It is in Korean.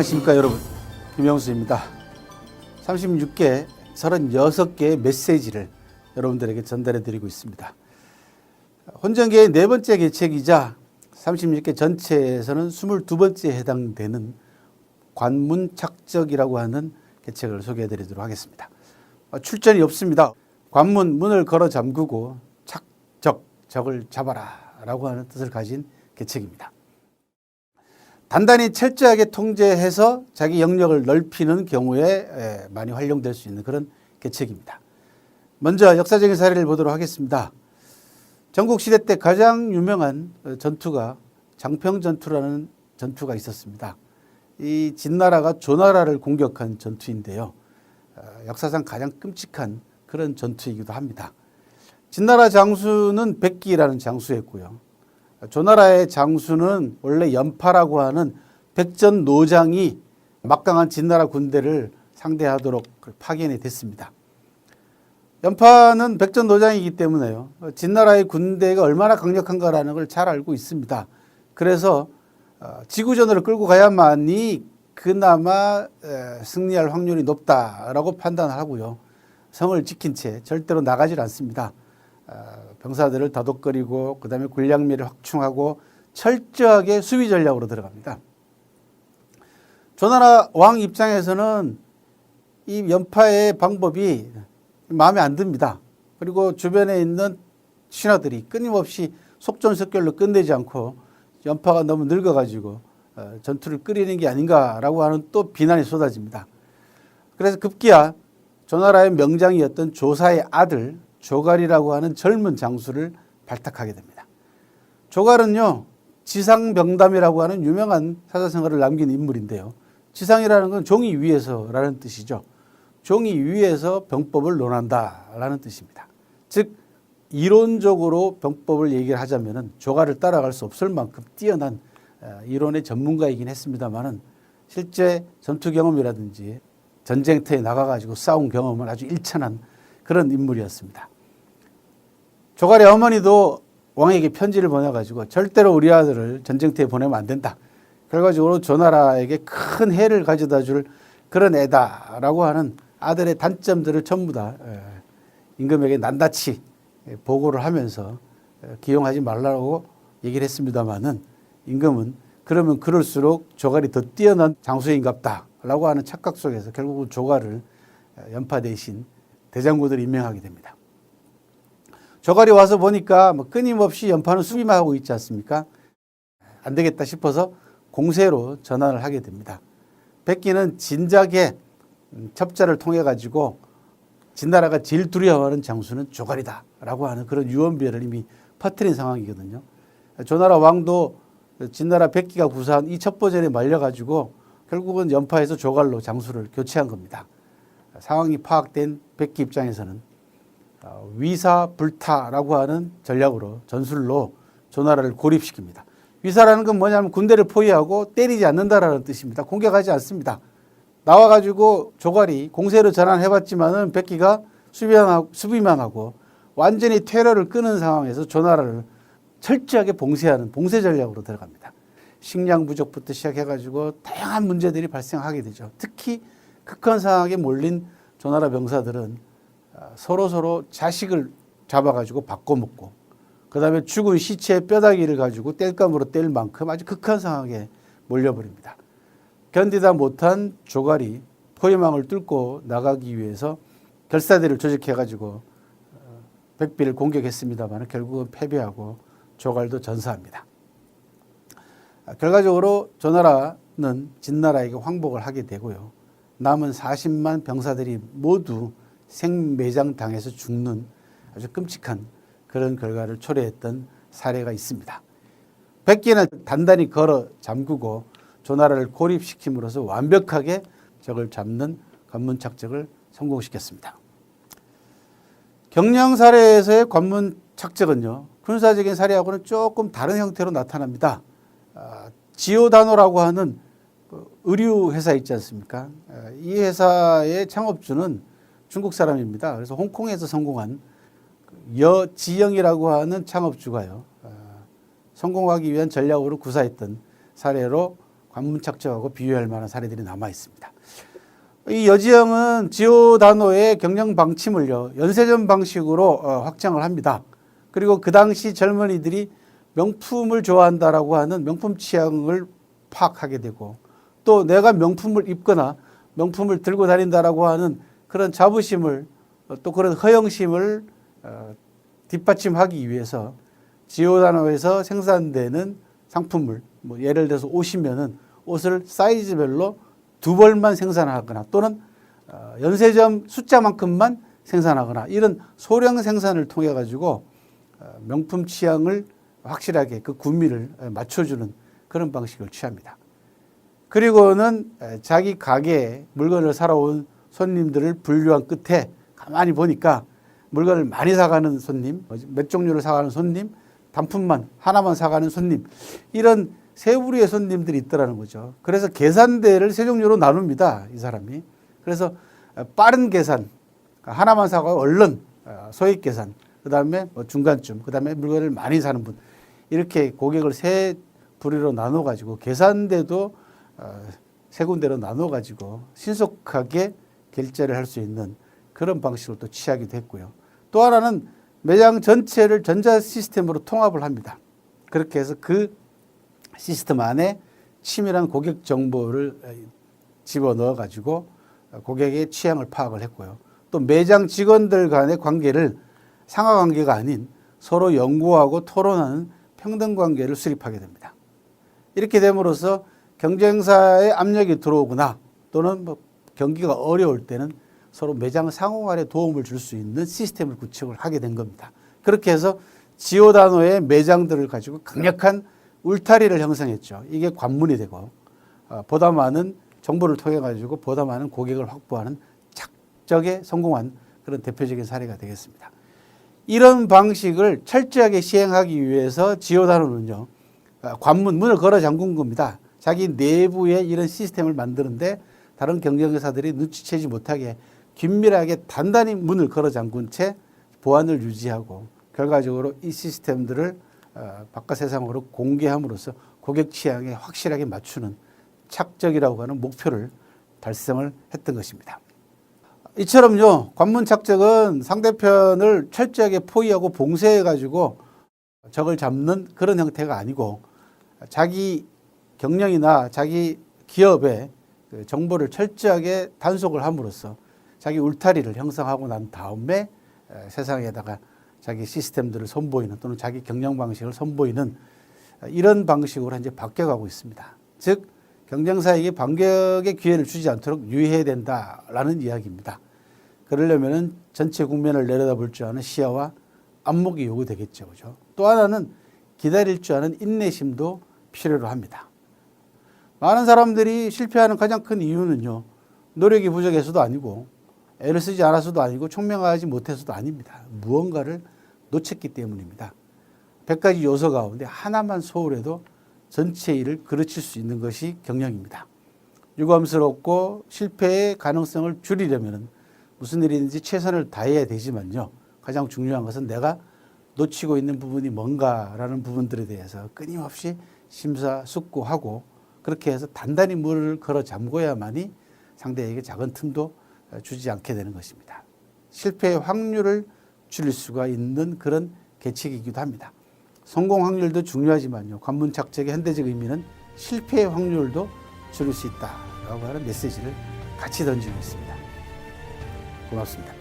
안녕하십니까 여러분, 김영수입니다. 36개, 36개의 메시지를 여러분들에게 전달해 드리고 있습니다. 혼전계의 네 번째 계책이자 36개 전체에서는 22번째에 해당되는 관문착적이라고 하는 계책을 소개해 드리도록 하겠습니다. 출전이 없습니다. 관문, 문을 걸어 잠그고 착적, 적을 잡아라 라고 하는 뜻을 가진 계책입니다. 단단히 철저하게 통제해서 자기 영역을 넓히는 경우에 많이 활용될 수 있는 그런 계책입니다. 먼저 역사적인 사례를 보도록 하겠습니다. 전국시대 때 가장 유명한 전투가 장평전투라는 전투가 있었습니다. 이 진나라가 조나라를 공격한 전투인데요. 역사상 가장 끔찍한 그런 전투이기도 합니다. 진나라 장수는 백기라는 장수였고요. 조나라의 장수는 원래 연파라고 하는 백전노장이 막강한 진나라 군대를 상대하도록 파견이 됐습니다. 연파는 백전노장이기 때문에요. 진나라의 군대가 얼마나 강력한가라는 걸 잘 알고 있습니다. 그래서 지구전으로 끌고 가야만이 그나마 승리할 확률이 높다라고 판단하고요. 성을 지킨 채 절대로 나가질 않습니다. 병사들을 다독거리고 그다음에 군량미를 확충하고 철저하게 수비 전략으로 들어갑니다. 조나라 왕 입장에서는 이 연파의 방법이 마음에 안 듭니다. 그리고 주변에 있는 신하들이 끊임없이 속전속결로 끝내지 않고 연파가 너무 늙어가지고 전투를 끓이는 게 아닌가라고 하는 또 비난이 쏟아집니다. 그래서 급기야 조나라의 명장이었던 조사의 아들 조갈이라고 하는 젊은 장수를 발탁하게 됩니다. 조갈은요, 지상병담이라고 하는 유명한 사자성어를 남긴 인물인데요. 지상이라는 건 종이 위에서라는 뜻이죠. 종이 위에서 병법을 논한다라는 뜻입니다. 즉 이론적으로 병법을 얘기를 하자면은 조갈을 따라갈 수 없을 만큼 뛰어난 이론의 전문가이긴 했습니다만은 실제 전투 경험이라든지 전쟁터에 나가가지고 싸운 경험은 아주 일천한 그런 인물이었습니다. 조갈의 어머니도 왕에게 편지를 보내가지고 절대로 우리 아들을 전쟁터에 보내면 안 된다. 결과적으로 조나라에게 큰 해를 가져다 줄 그런 애다라고 하는 아들의 단점들을 전부 다 임금에게 낱낱이 보고를 하면서 기용하지 말라고 얘기를 했습니다마는 임금은 그러면 그럴수록 조갈이 더 뛰어난 장수인갑다라고 하는 착각 속에서 결국은 조갈을 연파 대신 대장군을 임명하게 됩니다. 조갈이 와서 보니까 끊임없이 연파는 수비만 하고 있지 않습니까? 안 되겠다 싶어서 공세로 전환을 하게 됩니다. 백기는 진작에 첩자를 통해 가지고 진나라가 제일 두려워하는 장수는 조갈이다 라고 하는 그런 유언비어를 이미 퍼뜨린 상황이거든요. 조나라 왕도 진나라 백기가 구사한 이 첩보전에 말려가지고 결국은 연파에서 조갈로 장수를 교체한 겁니다. 상황이 파악된 백기 입장에서는 위사불타라고 하는 전략으로 전술로 조나라를 고립시킵니다. 위사라는 건 뭐냐면 군대를 포위하고 때리지 않는다라는 뜻입니다. 공격하지 않습니다. 나와가지고 조갈이 공세로 전환해봤지만은 백기가 수비만 하고 완전히 테러를 끄는 상황에서 조나라를 철저하게 봉쇄하는 봉쇄 전략으로 들어갑니다. 식량 부족부터 시작해가지고 다양한 문제들이 발생하게 되죠. 특히 극한 상황에 몰린 조나라 병사들은 서로 자식을 잡아가지고 바꿔먹고 그다음에 죽은 시체의 뼈다귀를 가지고 땔감으로 뗄 만큼 아주 극한 상황에 몰려버립니다. 견디다 못한 조갈이 포위망을 뚫고 나가기 위해서 결사대를 조직해가지고 백비를 공격했습니다만 결국은 패배하고 조갈도 전사합니다. 결과적으로 조나라는 진나라에게 황복을 하게 되고요. 남은 40만 병사들이 모두 생매장 당해서 죽는 아주 끔찍한 그런 결과를 초래했던 사례가 있습니다. 백기는 단단히 걸어 잠그고 조나라를 고립시킴으로써 완벽하게 적을 잡는 관문착적을 성공시켰습니다. 경량 사례에서의 관문착적은요, 군사적인 사례하고는 조금 다른 형태로 나타납니다. 지오다노라고 하는 의류 회사 있지 않습니까? 이 회사의 창업주는 중국 사람입니다. 그래서 홍콩에서 성공한 여지영이라고 하는 창업주가요, 성공하기 위한 전략으로 구사했던 사례로 관문 착적하고 비교할 만한 사례들이 남아 있습니다. 이 여지형은 지오다노의 경영 방침을요, 연쇄점 방식으로 확장을 합니다. 그리고 그 당시 젊은이들이 명품을 좋아한다라고 하는 명품 취향을 파악하게 되고, 또 내가 명품을 입거나 명품을 들고 다닌다라고 하는 그런 자부심을, 또 그런 허영심을 뒷받침하기 위해서 지오다노에서 생산되는 상품을, 뭐 예를 들어서 옷이면은 옷을 사이즈별로 2벌만 생산하거나 또는 연쇄점 숫자만큼만 생산하거나 이런 소량 생산을 통해 가지고 명품 취향을 확실하게 그 구미를 맞춰주는 그런 방식을 취합니다. 그리고는 자기 가게에 물건을 사러 온 손님들을 분류한 끝에 가만히 보니까 물건을 많이 사가는 손님, 몇 종류를 사가는 손님, 단품만 하나만 사가는 손님, 이런 세 부류의 손님들이 있더라는 거죠. 그래서 계산대를 세 종류로 나눕니다, 이 사람이. 그래서 빠른 계산, 하나만 사고 얼른 소액 계산, 그 다음에 중간쯤, 그 다음에 물건을 많이 사는 분, 이렇게 고객을 세 부류로 나눠가지고 계산대도 세 군데로 나눠가지고 신속하게 결제를 할 수 있는 그런 방식을 또 취하기도 했고요. 또 하나는 매장 전체를 전자 시스템으로 통합을 합니다. 그렇게 해서 그 시스템 안에 치밀한 고객 정보를 집어넣어 가지고 고객의 취향을 파악을 했고요. 또 매장 직원들 간의 관계를 상하 관계가 아닌 서로 연구하고 토론하는 평등 관계를 수립하게 됩니다. 이렇게 됨으로써 경쟁사의 압력이 들어오거나 또는 뭐 경기가 어려울 때는 서로 매장 상호 간에 도움을 줄 수 있는 시스템을 구축을 하게 된 겁니다. 그렇게 해서 지오다노의 매장들을 가지고 강력한 울타리를 형성했죠. 이게 관문이 되고 보다 많은 정보를 통해 가지고 보다 많은 고객을 확보하는 착적에 성공한 그런 대표적인 사례가 되겠습니다. 이런 방식을 철저하게 시행하기 위해서 지오다노는요, 관문, 문을 걸어 잠근 겁니다. 자기 내부에 이런 시스템을 만드는데 다른 경쟁사들이 눈치채지 못하게 긴밀하게 단단히 문을 걸어 잠근 채 보안을 유지하고 결과적으로 이 시스템들을 바깥 세상으로 공개함으로써 고객 취향에 확실하게 맞추는 착적이라고 하는 목표를 달성을 했던 것입니다. 이처럼요, 관문 착적은 상대편을 철저하게 포위하고 봉쇄해가지고 적을 잡는 그런 형태가 아니고 자기 경영이나 자기 기업의 그 정보를 철저하게 단속을 함으로써 자기 울타리를 형성하고 난 다음에 세상에다가 자기 시스템들을 선보이는 또는 자기 경영 방식을 선보이는 이런 방식으로 이제 바뀌어가고 있습니다. 즉 경쟁사에게 반격의 기회를 주지 않도록 유의해야 된다라는 이야기입니다. 그러려면은 전체 국면을 내려다볼 줄 아는 시야와 안목이 요구되겠죠, 그죠? 또 하나는 기다릴 줄 아는 인내심도 필요로 합니다. 많은 사람들이 실패하는 가장 큰 이유는요, 노력이 부족해서도 아니고 애를 쓰지 않아서도 아니고 총명하지 못해서도 아닙니다. 무언가를 놓쳤기 때문입니다. 100가지 요소 가운데 하나만 소홀해도 전체 일을 그르칠 수 있는 것이 경영입니다. 유감스럽고 실패의 가능성을 줄이려면 무슨 일이든지 최선을 다해야 되지만요, 가장 중요한 것은 내가 놓치고 있는 부분이 뭔가라는 부분들에 대해서 끊임없이 심사숙고하고 그렇게 해서 단단히 문을 걸어 잠궈야만이 상대에게 작은 틈도 주지 않게 되는 것입니다. 실패의 확률을 줄일 수가 있는 그런 계책이기도 합니다. 성공 확률도 중요하지만요, 관문 착적의 현대적 의미는 실패의 확률도 줄일 수 있다라고 하는 메시지를 같이 던지고 있습니다. 고맙습니다.